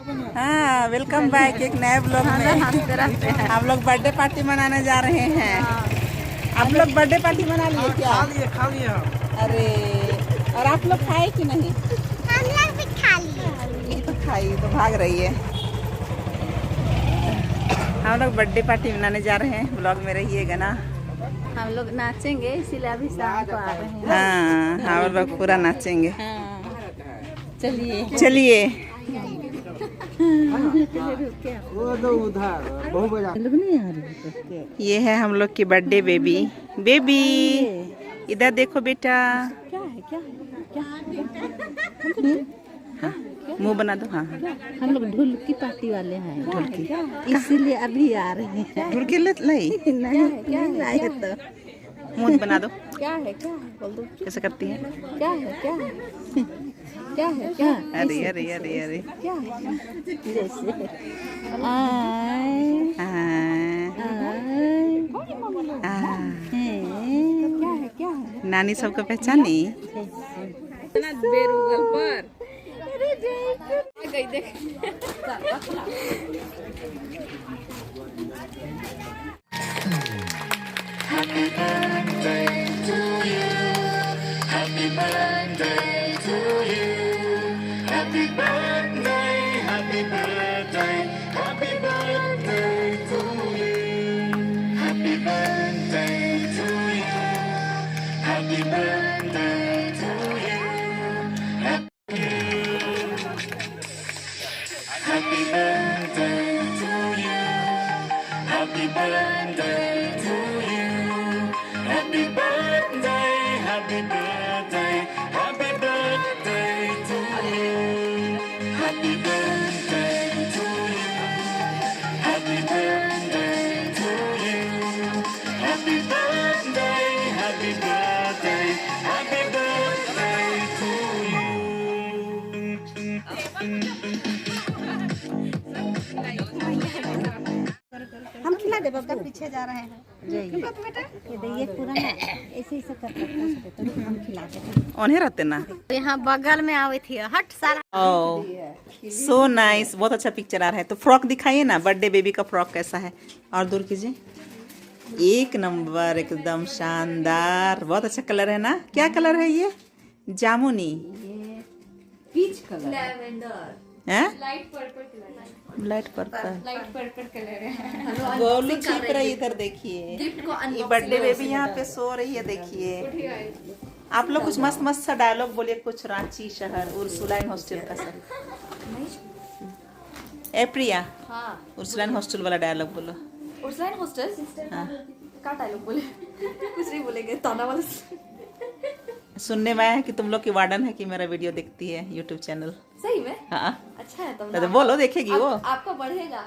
हाँ, welcome back एक नए ब्लॉग में। हम लोग बर्थडे पार्टी मनाने जा रहे हैं। आप लोग बर्थडे पार्टी मना लिए क्या? खा लिए अरे, और आप लोग खाए कि नहीं? हम लोग भी खा लिए। ये तो खाई तो भाग रही है। हम लोग बर्थडे पार्टी मनाने जा रहे हैं। ब्लॉग में रहिएगा ना। हम लोग नाचेंगे इसीलिए अभी शाम को आ रहे हैं। हाँ, हम लोग पूरा नाचेंगे। चलिए चलिए। वो तो उधर बहुत बजा लोग नहीं आ रहे। ये है हम लोग की बर्थडे बेबी। बेबी इधर देखो बेटा। क्या है क्या हाँ, मुंह बना दो। हाँ, हम लोग ढोलकी पार्टी वाले हैं। ढोलकी इसीलिए अभी आ रहे हैं। ढुल के लाई नहीं लाए तो मुंह बना दो। क्या है बोल दो। कैसे करती है? क्या है क्या अरे अरे अरे अरे क्या है जैसे आए क्या है नानी सबको पहचानी। बेरुगल पर गई देख। Happy birthday to you. Happy birthday to you. Happy birthday, happy birthday, happy birthday to you. Happy birthday to you. Happy birthday to you. Happy birthday to you. Happy birthday to you. Happy birthday, happy birthday, happy birthday to you. Happy birthday to you. Happy birthday to you. Happy birthday, happy birthday, happy birthday to you. हम खिला दे बाबू पीछे जा रहे हैं। ये पूरा ऐसे ऐसे करते हम खिला दे। उन्हें रहते ना। यहाँ बगल में आवे थी हट सारा। ओह, सो नाइस। बहुत अच्छा पिक्चर आ रहा है। तो फ्रॉक दिखाइए ना, बर्थडे बेबी का फ्रॉक कैसा है? और दूर कीजिए। एक नंबर, एकदम शानदार। बहुत अच्छा कलर है ना। क्या कलर है ये? जामुनी, पीच कलर, है light purple colour, light purple. Light purple colour है। गोलू छिप रही, इधर देखिए। ये बर्थडे बेबी यहाँ पे सो रही है, देखिए। आप लोग कुछ मस्त मस्त सा डायलॉग बोलिए, कुछ रांची शहर उर्सुलाइन हॉस्टल का सर। ए प्रिया, उर्सुलाइन हॉस्टल वाला डायलॉग बोलो। उर्सुलाइन हॉस्टल का डायलॉग बोले? कुछ नहीं बोलेंगे, ताना वाला। सुनने में आया है कि तुम लोग की वार्डन है कि मेरा वीडियो देखती है यूट्यूब चैनल। सही में? हाँ, अच्छा है तब तो बोलो, देखेगी वो। आपका बढ़ेगा।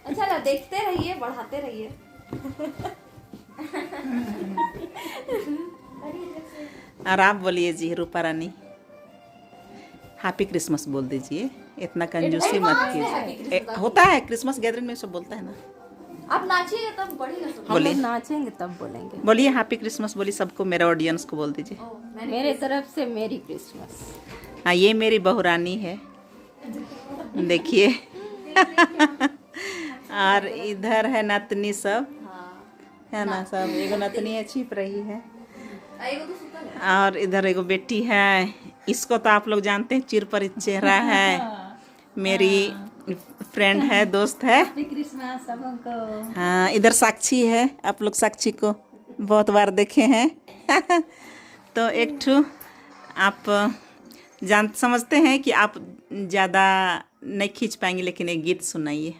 अच्छा ना, देखते रहिए, बढ़ाते रहिए। और आप बोलिए जी, रूपा रानी। हैप्पी क्रिसमस बोल दीजिए। इतना कंजूसी मत कीजिए। होता है क्रिसमस गैदरिंग में सब बोलता है ना। आप नाचिए तब बढ़ेगा सब। हम लोग नाचेंगे तब बोलेंगे। बोलिए हैप्पी क्रिसमस, बोलिए सबको, मेरे ऑडियंस को बोल दीजिए। मेरे तरफ से मेरी क्रिसमस। हाँ, ये मेरी बहुरानी है, देखिए। और इधर है नतनी सब, है ना सब। एगो नतनी है, छिप रही है। और इधर एगो बेटी है। इसको तो आप लोग जानते हैं, चिर पर चेहरा है। मेरी फ्रेंड है, दोस्त है। क्रिसमस सबको। हाँ, इधर साक्षी है। आप लोग साक्षी को बहुत बार देखे हैं। तो एक ठू आप समझते हैं कि आप ज़्यादा नहीं खींच पाएंगे, लेकिन एक गीत सुनाइए।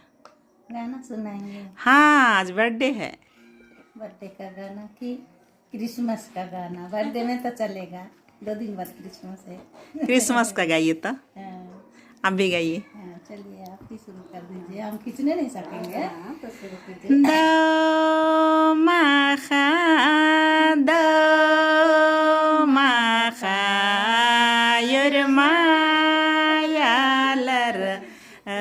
गाना सुनाएंगे। हाँ, आज बर्थडे है। बर्थडे का गाना कि क्रिसमस का गाना? बर्थडे में तो चलेगा, 2 दिन बाद क्रिसमस है। क्रिसमस का गाइए तो। हाँ, आप भी गाइए। हाँ, चलिए आप ही शुरू कर दीजिए, हम खींचने नहीं सकेंगे। हाँ, तो शुरू कीजिए। दो माखा योर मायालर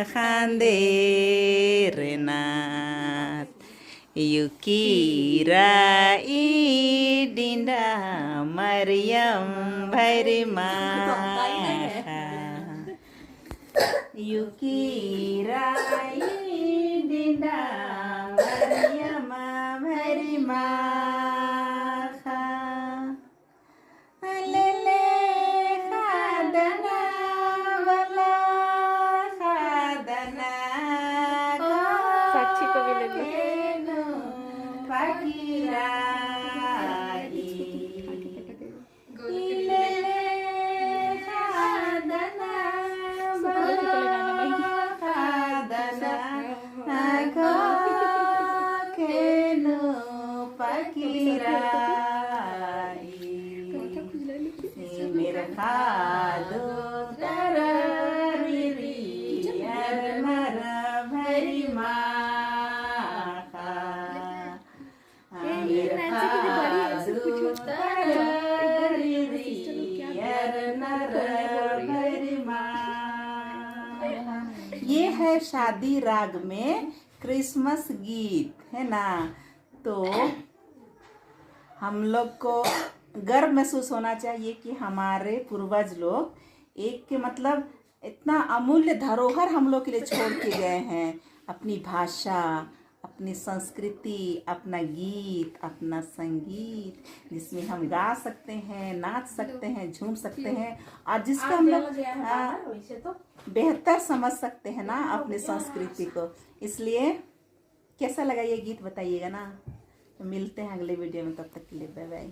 खांदेर नाथ युकीरा इडिंडा मरियम भैरी माखा। युकिराई डिंडा मरियमा मरिमा लेले खादना वाला खादना साक्षी को भी ले लो। पकीराई लेले खादना वाला खादना केनो पकीराई मेरा खादो तररी अरमर भरी माखा मेरा खादो तररी अरमर भरी माखा। ये है शादी राग में क्रिसमस गीत है ना। तो हम लोग को गर्व महसूस होना चाहिए कि हमारे पूर्वज लोग एक के मतलब इतना अमूल्य धरोहर हम लोग के लिए छोड़ के गए हैं। अपनी भाषा, अपनी संस्कृति, अपना गीत, अपना संगीत जिसमें हम गा सकते हैं, नाच सकते हैं, झूम सकते हैं और जिसको हम लोग बेहतर समझ सकते हैं ना अपनी संस्कृति को। इसलिए कैसा लगा ये गीत बताइएगा ना। तो मिलते हैं अगले वीडियो में, तब तक के लिए बाय बाय।